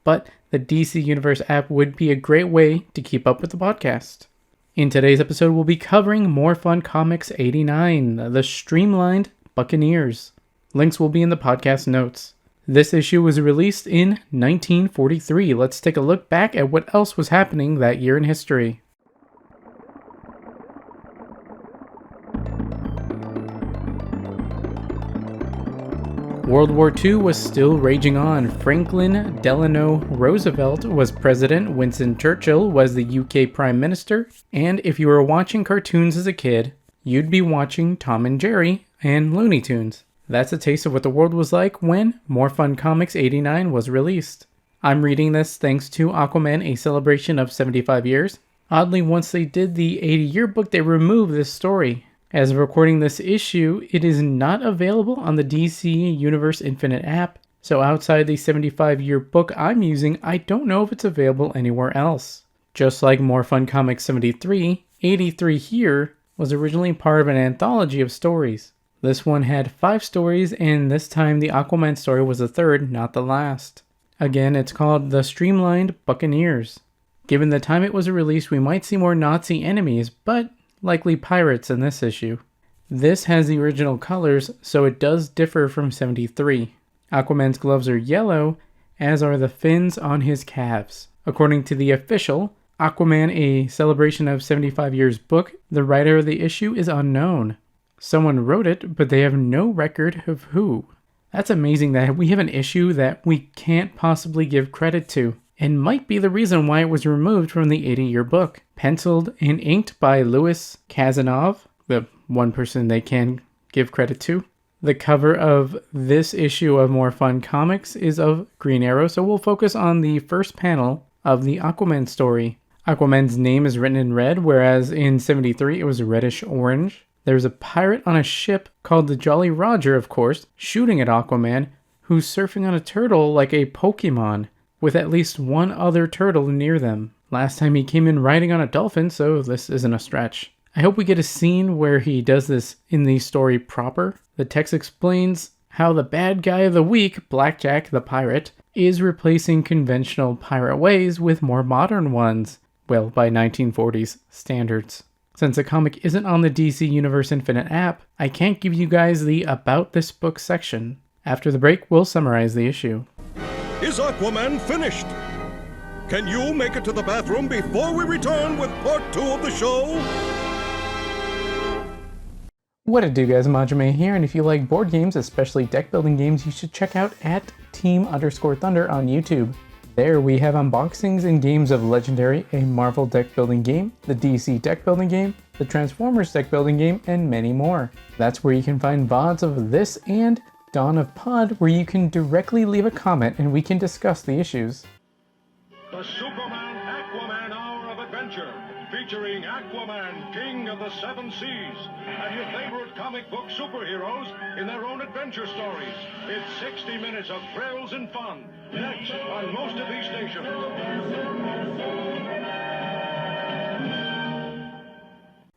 but the DC Universe app would be a great way to keep up with the podcast. In today's episode, we'll be covering More Fun Comics 89, the Streamlined Buccaneers. Links will be in the podcast notes. This issue was released in 1943. Let's take a look back at what else was happening that year in history. World War II was still raging on. Franklin Delano Roosevelt was president, Winston Churchill was the UK Prime Minister, and if you were watching cartoons as a kid, you'd be watching Tom and Jerry and Looney Tunes. That's a taste of what the world was like when More Fun Comics 89 was released. I'm reading this thanks to Aquaman, a celebration of 75 years. Oddly, once they did the 80-year book, they removed this story. As of recording this issue, it is not available on the DC Universe Infinite app, so outside the 75-year book I'm using, I don't know if it's available anywhere else. Just like More Fun Comics 73, 83 here was originally part of an anthology of stories. This one had 5 stories, and this time the Aquaman story was the third, not the last. Again, it's called The Streamlined Buccaneers. Given the time it was released, we might see more Nazi enemies, but likely pirates in this issue. This has the original colors, so it does differ from 73. Aquaman's gloves are yellow, as are the fins on his calves. According to the official Aquaman, a celebration of 75 years book, the writer of the issue is unknown. Someone wrote it, but they have no record of who. That's amazing that we have an issue that we can't possibly give credit to, and might be the reason why it was removed from the 80-year book. Penciled and inked by Louis Kazanov, the one person they can give credit to. The cover of this issue of More Fun Comics is of Green Arrow, so we'll focus on the first panel of the Aquaman story. Aquaman's name is written in red, whereas in 73 it was reddish-orange. There's a pirate on a ship called the Jolly Roger, of course, shooting at Aquaman, who's surfing on a turtle like a Pokemon, with at least one other turtle near them. Last time he came in riding on a dolphin, so this isn't a stretch. I hope we get a scene where he does this in the story proper. The text explains how the bad guy of the week, Blackjack the pirate, is replacing conventional pirate ways with more modern ones. Well, by 1940s standards. Since the comic isn't on the DC Universe Infinite app, I can't give you guys the About This Book section. After the break, we'll summarize the issue. Is Aquaman finished? Can you make it to the bathroom before we return with part 2 of the show? What it do, guys? Manjoume here, and if you like board games, especially deck building games, you should check out @Team_Thunder on YouTube. There we have unboxings and games of Legendary, a Marvel deck building game, the DC deck building game, the Transformers deck building game, and many more. That's where you can find VODs of this and Dawn of Pod, where you can directly leave a comment and we can discuss the issues. The Superman Aquaman Hour of Adventure, featuring Aquaman, King of the Seven Seas, and your favorite comic book superheroes in their own adventure stories. It's 60 minutes of thrills and fun, next on most of these stations.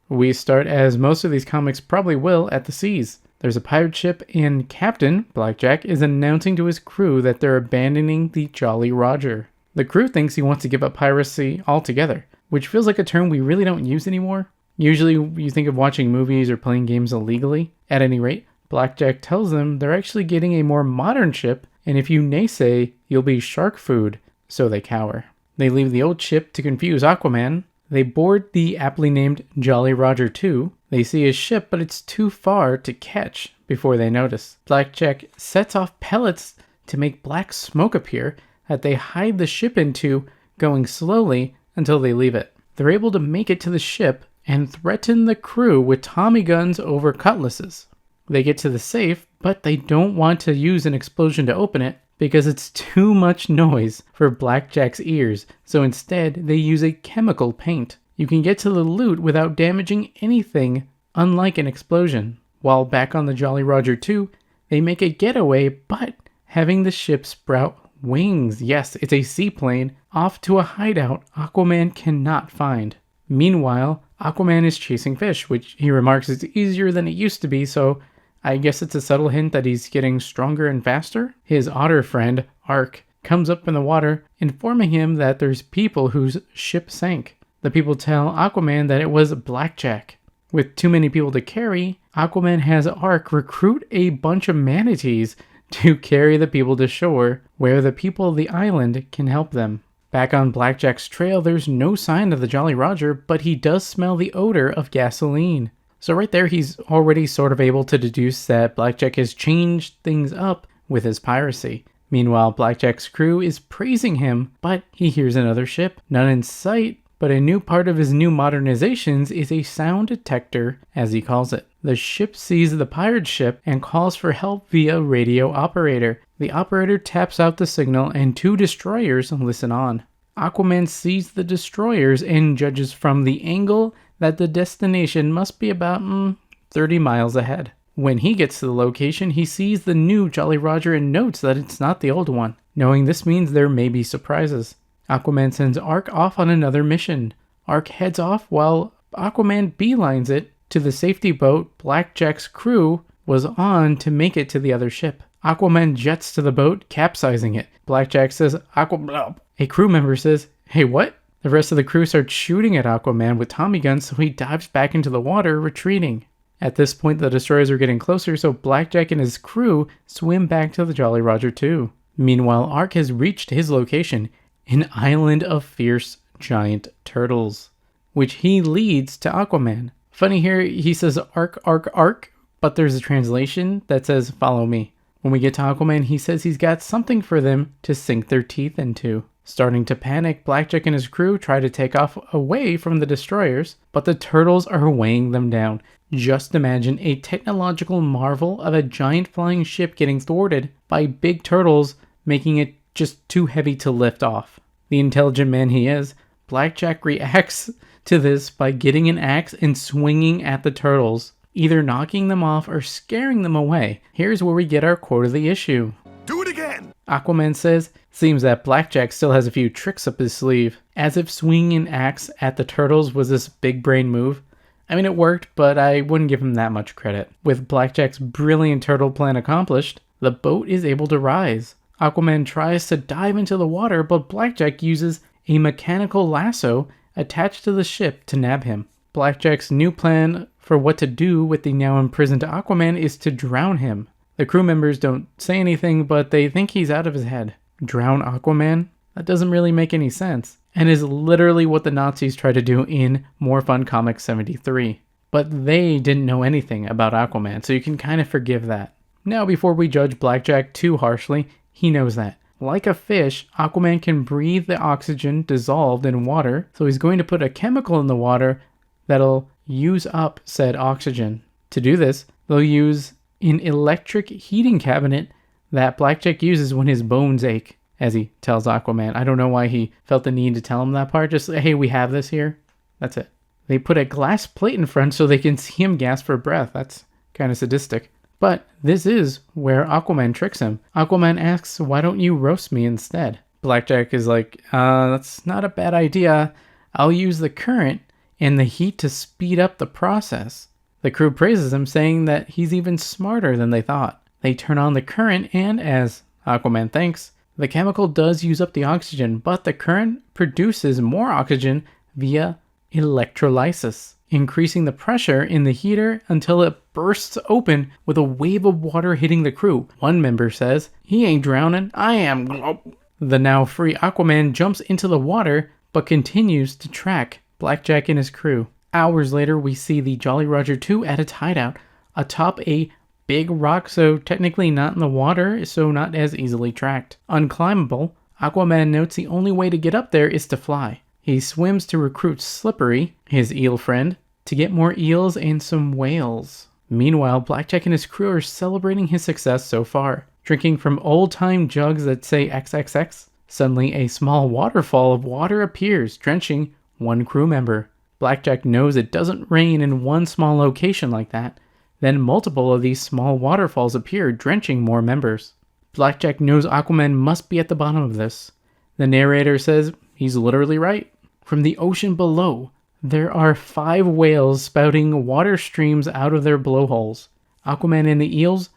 We start, as most of these comics probably will, at the seas. There's a pirate ship, and Captain Blackjack is announcing to his crew that they're abandoning the Jolly Roger. The crew thinks he wants to give up piracy altogether, which feels like a term we really don't use anymore. Usually you think of watching movies or playing games illegally. At any rate, Blackjack tells them they're actually getting a more modern ship, and if you naysay, you'll be shark food, so they cower. They leave the old ship to confuse Aquaman. They board the aptly named Jolly Roger 2. They see his ship, but it's too far to catch before they notice. Blackjack sets off pellets to make black smoke appear that they hide the ship into, going slowly until they leave it. They're able to make it to the ship and threaten the crew with Tommy guns over cutlasses. They get to the safe, but they don't want to use an explosion to open it because it's too much noise for Blackjack's ears, so instead they use a chemical paint. You can get to the loot without damaging anything, unlike an explosion. While back on the Jolly Roger 2, they make a getaway, but having the ship sprout wings. Yes, it's a seaplane off to a hideout Aquaman cannot find. Meanwhile, Aquaman is chasing fish, which he remarks is easier than it used to be, so I guess it's a subtle hint that he's getting stronger and faster. His otter friend, Ark, comes up in the water, informing him that there's people whose ship sank. The people tell Aquaman that it was Blackjack. With too many people to carry, Aquaman has Ark recruit a bunch of manatees to carry the people to shore, where the people of the island can help them. Back on Blackjack's trail, there's no sign of the Jolly Roger, but he does smell the odor of gasoline. So right there, he's already sort of able to deduce that Blackjack has changed things up with his piracy. Meanwhile, Blackjack's crew is praising him, but he hears another ship. None in sight, but a new part of his new modernizations is a sound detector, as he calls it. The ship sees the pirate ship and calls for help via radio operator. The operator taps out the signal and 2 destroyers listen on. Aquaman sees the destroyers and judges from the angle that the destination must be about 30 miles ahead. When he gets to the location, he sees the new Jolly Roger and notes that it's not the old one, knowing this means there may be surprises. Aquaman sends Ark off on another mission. Ark heads off while Aquaman beelines it to the safety boat Blackjack's crew was on to make it to the other ship. Aquaman jets to the boat, capsizing it. Blackjack says, "Aquaman." A crew member says, "Hey, what?" The rest of the crew starts shooting at Aquaman with Tommy guns, so he dives back into the water, retreating. At this point, the destroyers are getting closer, so Blackjack and his crew swim back to the Jolly Roger too. Meanwhile, Ark has reached his location, an island of fierce giant turtles, which he leads to Aquaman. Funny here, he says Ark, Ark, Ark, but there's a translation that says follow me. When we get to Aquaman, he says he's got something for them to sink their teeth into. Starting to panic, Blackjack and his crew try to take off away from the destroyers, but the turtles are weighing them down. Just imagine a technological marvel of a giant flying ship getting thwarted by big turtles, making it just too heavy to lift off. The intelligent man he is, Blackjack reacts to this by getting an axe and swinging at the turtles, either knocking them off or scaring them away. Here's where we get our quote of the issue. Do it again! Aquaman says, seems that Blackjack still has a few tricks up his sleeve. As if swinging an axe at the turtles was this big brain move. I mean, it worked, but I wouldn't give him that much credit. With Blackjack's brilliant turtle plan accomplished, the boat is able to rise. Aquaman tries to dive into the water, but Blackjack uses a mechanical lasso attached to the ship to nab him. Blackjack's new plan for what to do with the now imprisoned Aquaman is to drown him. The crew members don't say anything, but they think he's out of his head. Drown Aquaman? That doesn't really make any sense, and is literally what the Nazis tried to do in More Fun Comics 73. But they didn't know anything about Aquaman, so you can kind of forgive that. Now, before we judge Blackjack too harshly, he knows that. Like a fish, Aquaman can breathe the oxygen dissolved in water, so he's going to put a chemical in the water that'll use up said oxygen. To do this, they'll use an electric heating cabinet that Blackjack uses when his bones ache, as he tells Aquaman. I don't know why he felt the need to tell him that part. Just, hey, we have this here. That's it. They put a glass plate in front so they can see him gasp for breath. That's kind of sadistic. But this is where Aquaman tricks him. Aquaman asks, why don't you roast me instead? Blackjack is like, that's not a bad idea. I'll use the current and the heat to speed up the process. The crew praises him, saying that he's even smarter than they thought. They turn on the current, and as Aquaman thinks, the chemical does use up the oxygen, but the current produces more oxygen via electrolysis, increasing the pressure in the heater until it bursts open with a wave of water hitting the crew. One member says, he ain't drowning, I am. The now free Aquaman jumps into the water, but continues to track Blackjack and his crew. Hours later, we see the Jolly Roger 2 at its hideout, atop a big rock, so technically not in the water, so not as easily tracked. Unclimbable, Aquaman notes the only way to get up there is to fly. He swims to recruit Slippery, his eel friend, to get more eels and some whales. Meanwhile, Blackjack and his crew are celebrating his success so far, drinking from old-time jugs that say XXX. Suddenly, a small waterfall of water appears, drenching one crew member. Blackjack knows it doesn't rain in one small location like that. Then multiple of these small waterfalls appear, drenching more members. Blackjack knows Aquaman must be at the bottom of this. The narrator says he's literally right. From the ocean below, there are 5 whales spouting water streams out of their blowholes. Aquaman and the eels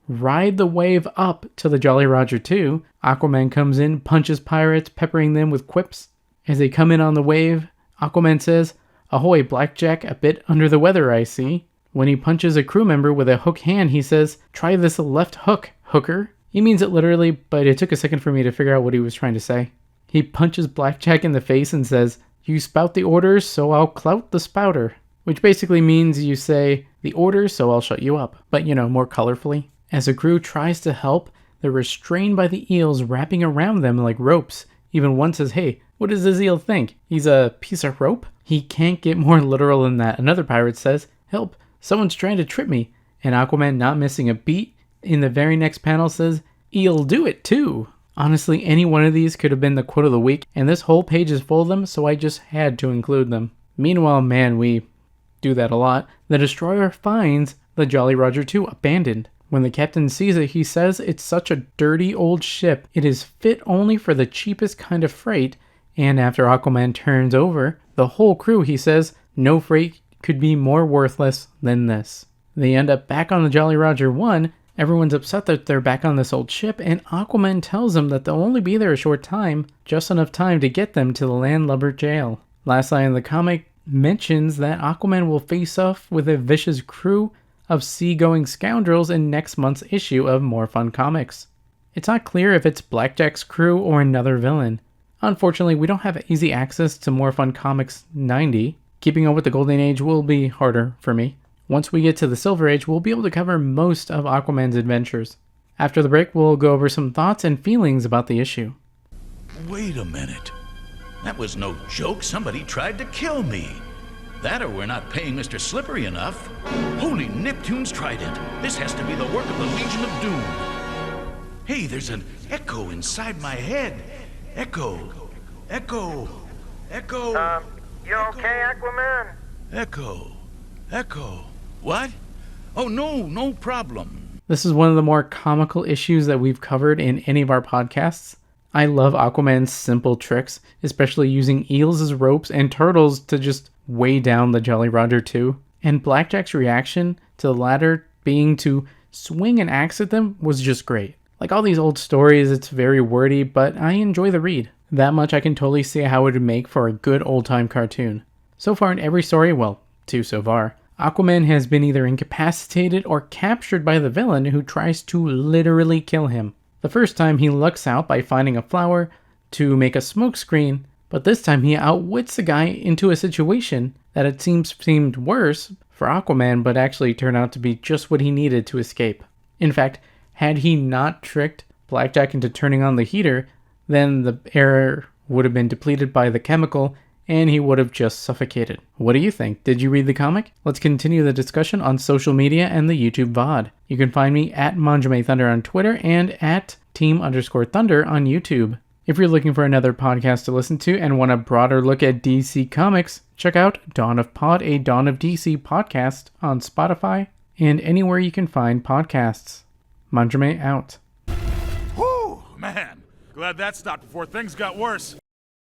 ride the wave up to the Jolly Roger 2. Aquaman comes in, punches pirates, peppering them with quips. As they come in on the wave, Aquaman says, "Ahoy, Blackjack, a bit under the weather, I see." When he punches a crew member with a hook hand, he says, "Try this left hook, hooker." He means it literally, but it took a second for me to figure out what he was trying to say. He punches Blackjack in the face and says, "You spout the orders, so I'll clout the spouter." Which basically means you say, "The orders, so I'll shut you up," but more colorfully. As the crew tries to help, they're restrained by the eels wrapping around them like ropes. Even one says, "Hey, what does this eel think? He's a piece of rope?" He can't get more literal than that. Another pirate says, "Help, someone's trying to trip me." And Aquaman, not missing a beat, in the very next panel says, "Eel do it too." Honestly, any one of these could have been the quote of the week, and this whole page is full of them, so I just had to include them. Meanwhile, man, we do that a lot. The destroyer finds the Jolly Roger 2 abandoned. When the captain sees it, he says it's such a dirty old ship. It is fit only for the cheapest kind of freight. And after Aquaman turns over the whole crew, he says, no freight could be more worthless than this. They end up back on the Jolly Roger 1. Everyone's upset that they're back on this old ship, and Aquaman tells them that they'll only be there a short time, just enough time to get them to the landlubber jail. Last line in the comic mentions that Aquaman will face off with a vicious crew of seagoing scoundrels in next month's issue of More Fun Comics. It's not clear if it's Blackjack's crew or another villain. Unfortunately, we don't have easy access to More Fun Comics 90. Keeping up with the Golden Age will be harder for me. Once we get to the Silver Age, we'll be able to cover most of Aquaman's adventures. After the break, we'll go over some thoughts and feelings about the issue. Wait a minute. That was no joke. Somebody tried to kill me. That or we're not paying Mr. Slippery enough. Holy Neptune's trident. This has to be the work of the Legion of Doom. Hey, there's an echo inside my head. Echo. Echo. Echo. You okay, Aquaman? Echo. Echo. What? Oh, no problem. This is one of the more comical issues that we've covered in any of our podcasts. I love Aquaman's simple tricks, especially using eels as ropes and turtles to just weigh down the Jolly Roger 2. And Blackjack's reaction to the latter being to swing an axe at them was just great. Like all these old stories, it's very wordy, but I enjoy the read. That much I can totally see how it would make for a good old-time cartoon. So far in every story, well, 2 so far, Aquaman has been either incapacitated or captured by the villain who tries to literally kill him. The first time he lucks out by finding a flower to make a smokescreen, but this time he outwits the guy into a situation that it seemed worse for Aquaman, but actually turned out to be just what he needed to escape. In fact, had he not tricked Blackjack into turning on the heater, then the air would have been depleted by the chemical and he would have just suffocated. What do you think? Did you read the comic? Let's continue the discussion on social media and the YouTube VOD. You can find me at ManjoumeThunder on Twitter and at Team_Thunder on YouTube. If you're looking for another podcast to listen to and want a broader look at DC Comics, check out Dawn of Pod, a Dawn of DC podcast on Spotify and anywhere you can find podcasts. Manjoume out. Whew, man. Glad that stopped before things got worse.